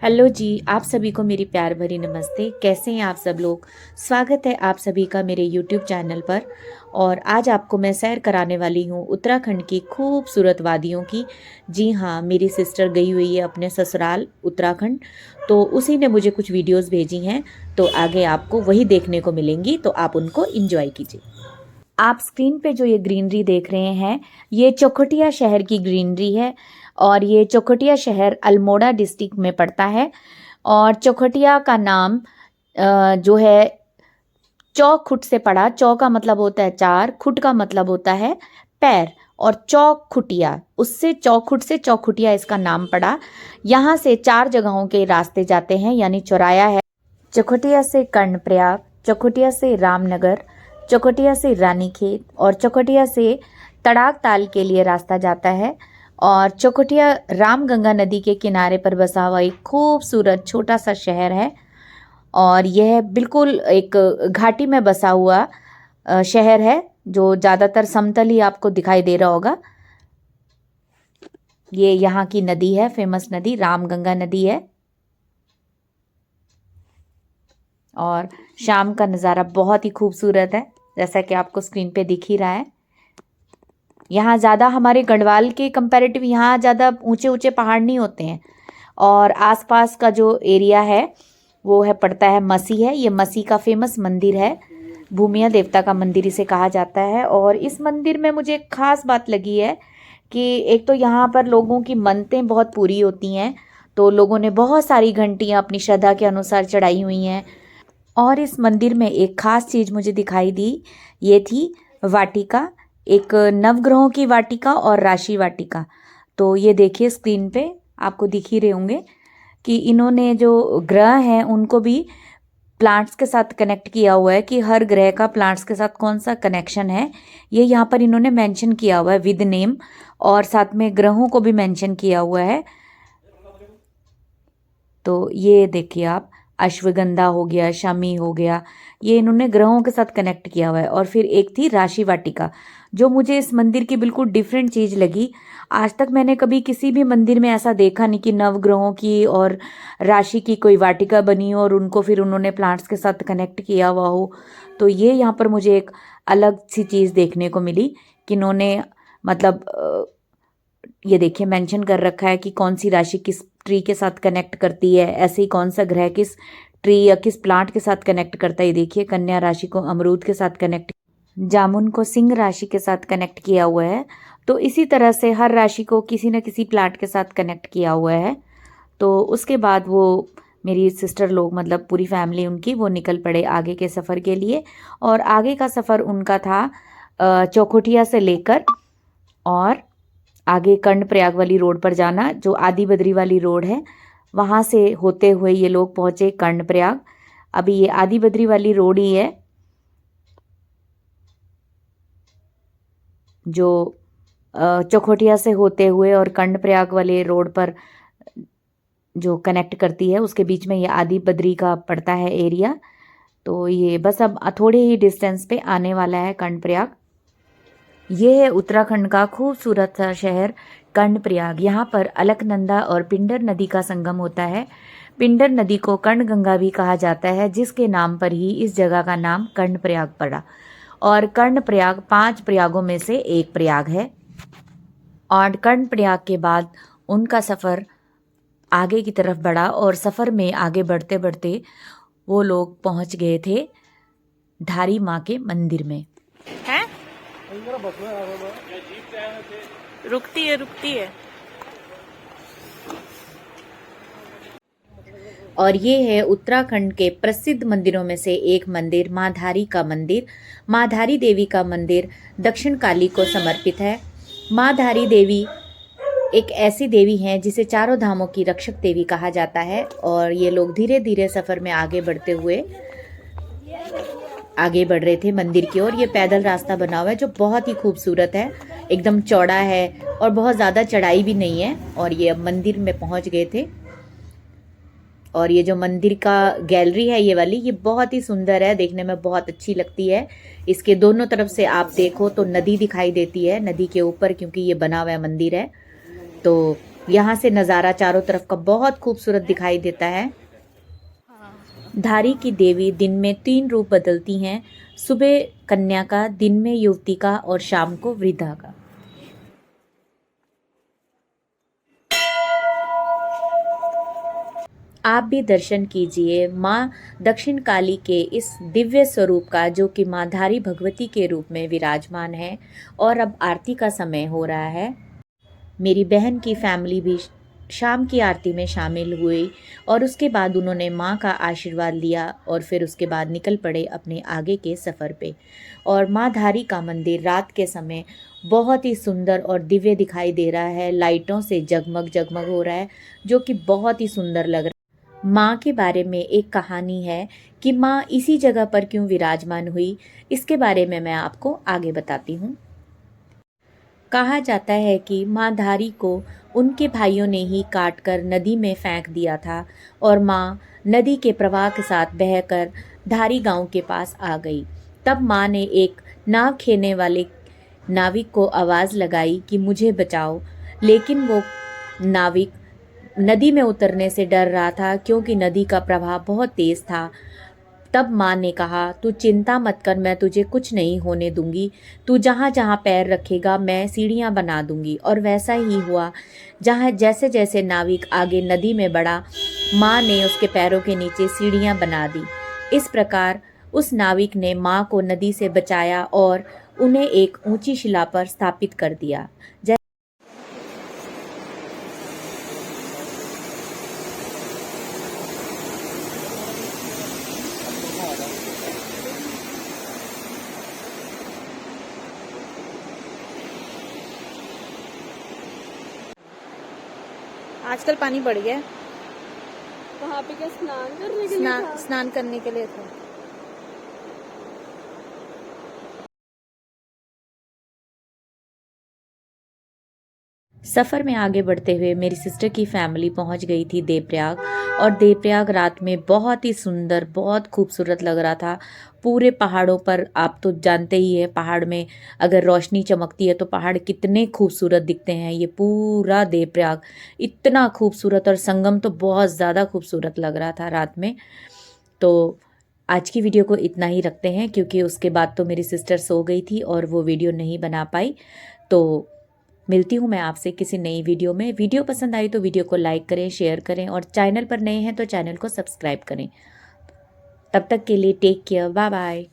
Hello जी, आप सभी को मेरी प्यार भरी नमस्ते। कैसे हैं आप सब लोग? स्वागत है आप सभी का मेरे यूट्यूब चैनल पर। और आज आपको मैं सैर कराने वाली हूँ उत्तराखंड की खूबसूरत वादियों की। जी हाँ, मेरी सिस्टर गई हुई है अपने ससुराल उत्तराखंड, तो उसी ने मुझे कुछ वीडियोस भेजी हैं। तो आगे आपको वही देखने को मिलेंगी, तो आप उनको एंजॉय कीजिए। आप स्क्रीन पे जो ये ग्रीनरी देख रहे हैं, ये चौखटिया शहर की ग्रीनरी है। और ये चौखटिया शहर अल्मोड़ा डिस्ट्रिक्ट में पड़ता है। और चौखटिया का नाम जो है चौखुट से पड़ा। चौ का मतलब होता है चार, खुट का मतलब होता है पैर, और चौखुटिया उससे चौखुट से चौखुटिया इसका नाम पड़ा। यहाँ से 4 जगहों के रास्ते जाते हैं, यानी चौराया है। चौखटिया से कर्णप्रयाग, चौखटिया से रामनगर, चौखटिया से रानीखेत और चौखटिया से तड़ाक ताल के लिए रास्ता जाता है। और चौखटिया रामगंगा नदी के किनारे पर बसा हुआ एक खूबसूरत छोटा सा शहर है। और यह बिल्कुल एक घाटी में बसा हुआ शहर है, जो ज़्यादातर समतल ही आपको दिखाई दे रहा होगा। ये यहाँ की नदी है, फेमस नदी रामगंगा नदी है। और शाम का नज़ारा बहुत ही खूबसूरत है, जैसा कि आपको स्क्रीन पे दिख ही रहा है। यहाँ ज़्यादा हमारे गढ़वाल के कंपैरेटिव यहाँ ज़्यादा ऊंचे ऊंचे पहाड़ नहीं होते हैं। और आसपास का जो एरिया है वो है पड़ता है मसी है। ये मसी का फेमस मंदिर है, भूमिया देवता का मंदिर इसे कहा जाता है। और इस मंदिर में मुझे एक खास बात लगी है कि एक तो यहाँ पर लोगों की मन्नतें बहुत पूरी होती हैं, तो लोगों ने बहुत सारी घंटियाँ अपनी श्रद्धा के अनुसार चढ़ाई हुई हैं। और इस मंदिर में एक खास चीज़ मुझे दिखाई दी, ये थी वाटिका, एक नवग्रहों की वाटिका और राशि वाटिका। तो ये देखिए स्क्रीन पे आपको दिख ही रहे होंगे कि इन्होंने जो ग्रह हैं उनको भी प्लांट्स के साथ कनेक्ट किया हुआ है, कि हर ग्रह का प्लांट्स के साथ कौन सा कनेक्शन है ये यहाँ पर इन्होंने मेंशन किया हुआ है विद नेम। और साथ में ग्रहों को भी मेंशन किया हुआ है। तो ये देखिए आप, अश्वगंधा हो गया, शमी हो गया, ये इन्होंने ग्रहों के साथ कनेक्ट किया हुआ है। और फिर एक थी राशि वाटिका, जो मुझे इस मंदिर की बिल्कुल डिफरेंट चीज़ लगी। आज तक मैंने कभी किसी भी मंदिर में ऐसा देखा नहीं कि नवग्रहों की और राशि की कोई वाटिका बनी हो और उनको फिर उन्होंने प्लांट्स के साथ कनेक्ट किया हुआ हो। तो ये यहाँ पर मुझे एक अलग सी चीज़ देखने को मिली कि इन्होंने मतलब ये देखिए मेंशन कर रखा है कि कौन सी राशि किस ट्री के साथ कनेक्ट करती है, ऐसे ही कौन सा ग्रह किस ट्री या किस प्लांट के साथ कनेक्ट करता है। ये देखिए कन्या राशि को अमरूद के साथ कनेक्ट, जामुन को सिंह राशि के साथ कनेक्ट किया हुआ है। तो इसी तरह से हर राशि को किसी न किसी प्लांट के साथ कनेक्ट किया हुआ है। तो उसके बाद वो मेरी सिस्टर लोग, मतलब पूरी फैमिली उनकी, वो निकल पड़े आगे के सफ़र के लिए। और आगे का सफ़र उनका था चौखुटिया से लेकर और आगे कर्णप्रयाग वाली रोड पर जाना, जो आदि बद्री वाली रोड है, वहाँ से होते हुए ये लोग पहुँचे कर्णप्रयाग। अभी ये आदि बद्री वाली रोड ही है जो चौखुटिया से होते हुए और कर्णप्रयाग वाले रोड पर जो कनेक्ट करती है, उसके बीच में ये आदि बद्री का पड़ता है एरिया। तो ये बस अब थोड़े ही डिस्टेंस पे आने वाला है कर्णप्रयाग। ये है उत्तराखंड का खूबसूरत सा शहर कर्णप्रयाग। यहाँ पर अलकनंदा और पिंडर नदी का संगम होता है। पिंडर नदी को कर्णगंगा भी कहा जाता है, जिसके नाम पर ही इस जगह का नाम कर्णप्रयाग पड़ा। और कर्णप्रयाग 5 प्रयागों में से एक प्रयाग है। और कर्णप्रयाग के बाद उनका सफ़र आगे की तरफ बढ़ा और सफ़र में आगे बढ़ते बढ़ते वो लोग पहुँच गए थे धारी माँ के मंदिर में। हैं? रुकती है। और ये है उत्तराखंड के प्रसिद्ध मंदिरों में से एक मंदिर, माँ धारी का मंदिर। माँ धारी देवी का मंदिर दक्षिण काली को समर्पित है। माँ धारी देवी एक ऐसी देवी हैं जिसे चारों धामों की रक्षक देवी कहा जाता है। और ये लोग धीरे धीरे सफ़र में आगे बढ़ते हुए आगे बढ़ रहे थे मंदिर की ओर। ये पैदल रास्ता बना हुआ है जो बहुत ही खूबसूरत है, एकदम चौड़ा है और बहुत ज़्यादा चढ़ाई भी नहीं है। और ये अब मंदिर में पहुंच गए थे। और ये जो मंदिर का गैलरी है ये वाली, ये बहुत ही सुंदर है, देखने में बहुत अच्छी लगती है। इसके दोनों तरफ से आप देखो तो नदी दिखाई देती है, नदी के ऊपर, क्योंकि ये बना हुआ मंदिर है। तो यहाँ से नज़ारा चारों तरफ का बहुत खूबसूरत दिखाई देता है। धारी की देवी दिन में 3 रूप बदलती हैं, सुबह कन्या का, दिन में युवती का और शाम को वृद्धा का। आप भी दर्शन कीजिए माँ दक्षिण काली के इस दिव्य स्वरूप का, जो कि माँ धारी भगवती के रूप में विराजमान है। और अब आरती का समय हो रहा है। मेरी बहन की फैमिली भी शाम की आरती में शामिल हुई और उसके बाद उन्होंने माँ का आशीर्वाद लिया और फिर उसके बाद निकल पड़े अपने आगे के सफ़र पे। और माँ धारी का मंदिर रात के समय बहुत ही सुंदर और दिव्य दिखाई दे रहा है, लाइटों से जगमग जगमग हो रहा है, जो कि बहुत ही सुंदर लग रहा है। माँ के बारे में एक कहानी है कि माँ इसी जगह पर क्यों विराजमान हुई, इसके बारे में मैं आपको आगे बताती हूँ। कहा जाता है कि माँ धारी को उनके भाइयों ने ही काटकर नदी में फेंक दिया था और माँ नदी के प्रवाह के साथ बहकर धारी गांव के पास आ गई। तब माँ ने एक नाव खेने वाले नाविक को आवाज़ लगाई कि मुझे बचाओ, लेकिन वो नाविक नदी में उतरने से डर रहा था क्योंकि नदी का प्रवाह बहुत तेज़ था। तब माँ ने कहा, तू चिंता मत कर, मैं तुझे कुछ नहीं होने दूंगी, तू जहाँ जहाँ पैर रखेगा मैं सीढ़ियाँ बना दूंगी। और वैसा ही हुआ। जहाँ जैसे जैसे नाविक आगे नदी में बढ़ा, माँ ने उसके पैरों के नीचे सीढ़ियाँ बना दी। इस प्रकार उस नाविक ने माँ को नदी से बचाया और उन्हें एक ऊंची शिला पर स्थापित कर दिया। आजकल पानी बढ़ गया है। वहाँ पे क्या स्नान करने के लिए था? स्नान करने के लिए था। सफ़र में आगे बढ़ते हुए मेरी सिस्टर की फैमिली पहुंच गई थी देवप्रयाग। और देवप्रयाग रात में बहुत ही सुंदर, बहुत खूबसूरत लग रहा था। पूरे पहाड़ों पर, आप तो जानते ही है पहाड़ में अगर रोशनी चमकती है तो पहाड़ कितने खूबसूरत दिखते हैं। ये पूरा देवप्रयाग इतना खूबसूरत और संगम तो बहुत ज़्यादा खूबसूरत लग रहा था रात में। तो आज की वीडियो को इतना ही रखते हैं, क्योंकि उसके बाद तो मेरी सिस्टर सो गई थी और वो वीडियो नहीं बना पाई। तो मिलती हूँ मैं आपसे किसी नई वीडियो में। वीडियो पसंद आई तो वीडियो को लाइक करें, शेयर करें और चैनल पर नए हैं तो चैनल को सब्सक्राइब करें। तब तक के लिए टेक केयर, बाय बाय।